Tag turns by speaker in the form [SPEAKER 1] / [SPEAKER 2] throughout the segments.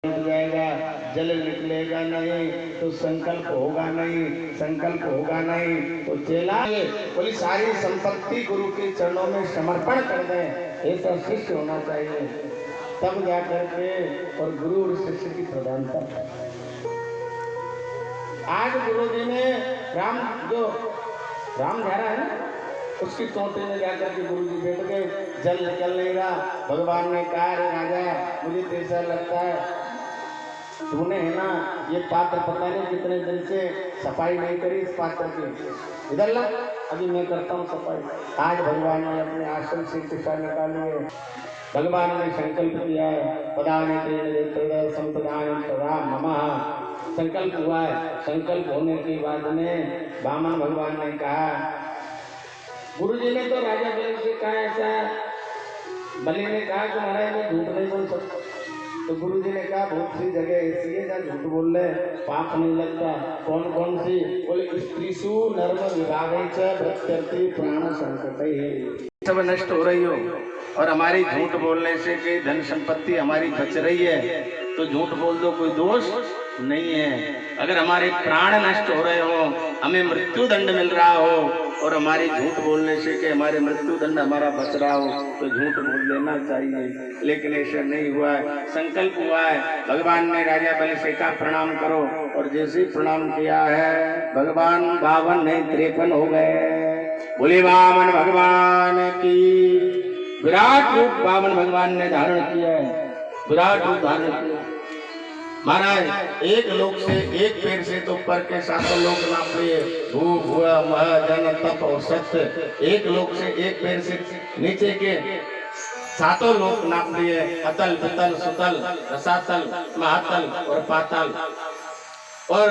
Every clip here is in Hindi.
[SPEAKER 1] टूट जाएगा, जल निकलेगा नहीं तो संकल्प होगा नहीं, संकल्प होगा नहीं तो चेला बोली सारी संपत्ति गुरु के चरणों में समर्पण कर दें, ऐसा शिष्य होना चाहिए। तब जाकर के और गुरु और शिष्य की प्रधानता है। आज गुरु जी ने राम धारा है ना, उसकी चोटी में जाकर के गुरु जी बैठ गए, जल निकल नहीं रहा। भगवान ने कहा राजा मुझे तो ऐसा लगता है तूने है ना ये पात्र पता नहीं कितने दिन से सफाई नहीं करी इस पात्र की, इधर ला अभी मैं करता हूँ सफाई। आज भगवान ने अपने आश्रम से टिका निकाली है। भगवान ने संकल्प किया है संकल्प हुआ है। संकल्प होने के बाद में बामन भगवान ने कहा, गुरु जी ने तो राजा बलि से कहा ऐसा, बलि ने कहा कि महाराज मैं झूठ नहीं बोल सकता। तो गुरु जी ने कहा बहुत सी जगह ऐसी है जहाँ झूठ बोल रहे पाप नहीं लगता। कौन कौन सी? बोले स्त्रीसु नर्म विभाग प्रत्यर्थी प्राण संकट सब नष्ट हो रही हो और हमारी झूठ बोलने से कि धन संपत्ति हमारी बच रही है तो झूठ बोल दो, कोई दोष नहीं है। अगर हमारे प्राण नष्ट हो रहे हो, हमें मृत्यु दंड मिल रहा हो और हमारे झूठ बोलने से कि हमारे मृत्यु दंड हमारा बच रहा हो तो झूठ बोल लेना चाहिए, लेकिन ऐसा नहीं हुआ है। संकल्प हुआ है, भगवान ने राजा बलि से कहा प्रणाम करो और जैसे प्रणाम किया है भगवान 52 नहीं 53 हो गए। बोले वामन भगवान की विराट रूप वामन भगवान ने धारण किया है, विराट रूप धारण किया। महाराज एक लोक से एक पैर से तो ऊपर के 7 लोक नाप लिए, भू भुआ मह जन तप और सत्य। एक लोक से एक पैर से नीचे के 7 लोक नाप लिए, अतल पितल सुतल रसातल महातल और पाताल। और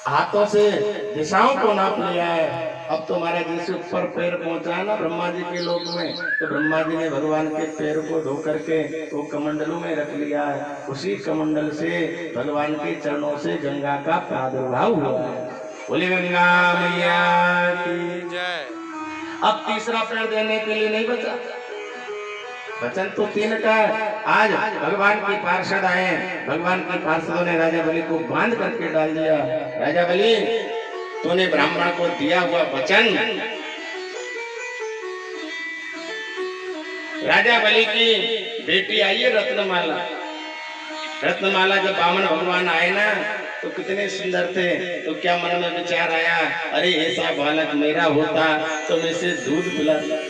[SPEAKER 1] हाथों से दिशाओं को नाप लिया है। अब तो हमारे जैसे ऊपर पैर पहुंचा है ना ब्रह्मा जी के लोक में, तो ब्रह्मा जी ने भगवान के पैर को धो करके वो कमंडलों में रख लिया है। उसी कमंडल से भगवान के चरणों से गंगा का प्रादुर्भाव हुआ है। बोले गंगा मैया की जय। अब तीसरा पैर देने के लिए नहीं बचा, वचन तो 3 का। आज भगवान की पार्षद आए, भगवान की पार्षदों ने राजा बलि को बांध करके डाल दिया। राजा बलि तूने ब्राह्मण को दिया हुआ वचन, राजा बलि की बेटी आई है रत्नमाला। रत्नमाला जब बामन भगवान आए ना तो कितने सुंदर थे, तो क्या मन में विचार आया, अरे ऐसा बालक मेरा होता तो मैं इसे दूध पिलाता।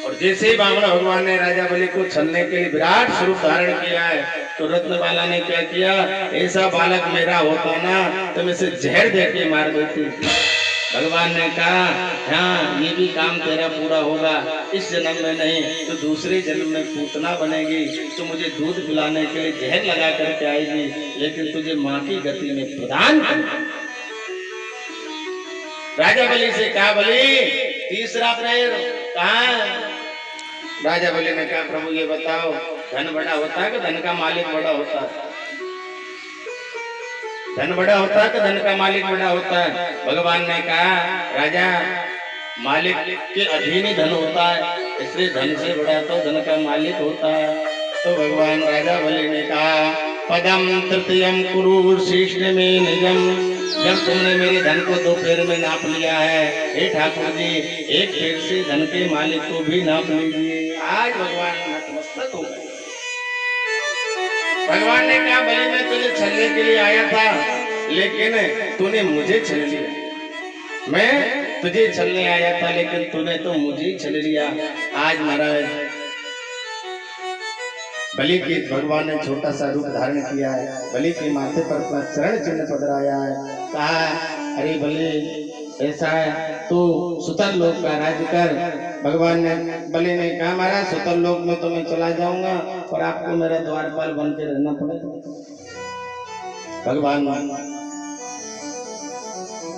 [SPEAKER 1] और जैसे ही बामन भगवान ने राजा बलि को छलने के लिए विराट स्वरूप धारण किया है तो रत्नमाला ने क्या किया, ऐसा बालक मेरा होता ना तो मैं इसे जहर दे के मार देती। भगवान ने कहा हाँ ये भी काम तेरा पूरा होगा, इस जन्म में नहीं तो दूसरे जन्म में पूतना बनेगी, तो मुझे दूध पिलाने के लिए जहर लगा करके आएगी, लेकिन तुझे माँ की गति में प्रदान। राजा बलि से कहा बलि तीसरा प्रेर कहाँ? राजा बलि ने कहा प्रभु ये बताओ धन बड़ा होता है कि धन का मालिक बड़ा होता है? धन बड़ा होता है कि धन का मालिक बड़ा होता है? भगवान ने कहा राजा मालिक के अधीन ही धन होता है, इसलिए धन से बड़ा तो धन का मालिक होता है। तो भगवान राजा बलि ने कहा पदम तृतीयम कुरु शीर्ष में निजम। जब तुमने मेरे धन को 2 पैर में नाप लिया है, हे ठाकुर जी 1 पैर से धन के मालिक को भी नाप लीजिए। आज भगवान नतमस्तक हो गए। भगवान ने कहा बलि मैं तुझे छलने के लिए आया था, लेकिन तूने मुझे छल लिया। मैं तुझे छलने आया था लेकिन तूने तो मुझे छल लिया। आज महाराज बलि की भगवान ने छोटा सा रूप धारण किया है, बलि के माथे पर अपना चरण चिन्ह पधराया है। कहा अरे बलि ऐसा है तू सुतल लोक का राज्य कर। भगवान ने बलि ने कहा महाराज सुतल लोक में तो मैं चला जाऊंगा पर आपको मेरा द्वारपाल बन के रहना पड़ेगा। भगवान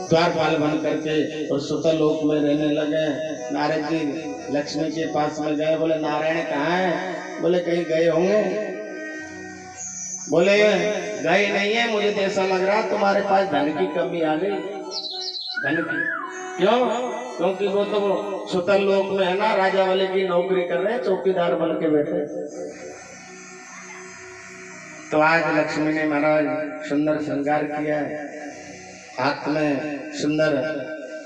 [SPEAKER 1] द्वारपाल बन करके और सुतल लोक में रहने लगे। नारद जी लक्ष्मी के पास में गए, बोले नारायण कहाँ है? बोले कहीं गए होंगे। बोले गए नहीं है, मुझे तो ऐसा लग रहा तुम्हारे पास धन की कमी आ गई। धन की क्यों? क्योंकि वो तो सुतल लोक में है ना राजा वाले की नौकरी कर रहे हैं, चौकीदार बन के बैठे। तो आज लक्ष्मी ने महाराज सुंदर श्रृंगार किया, हाथ में सुंदर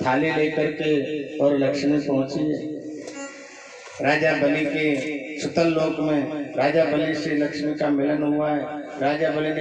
[SPEAKER 1] थाली लेकर के और लक्ष्मी पहुंची। राजा बलि के सुतल लोक में राजा बलि से लक्ष्मी का मिलन हुआ है। राजा बलि ने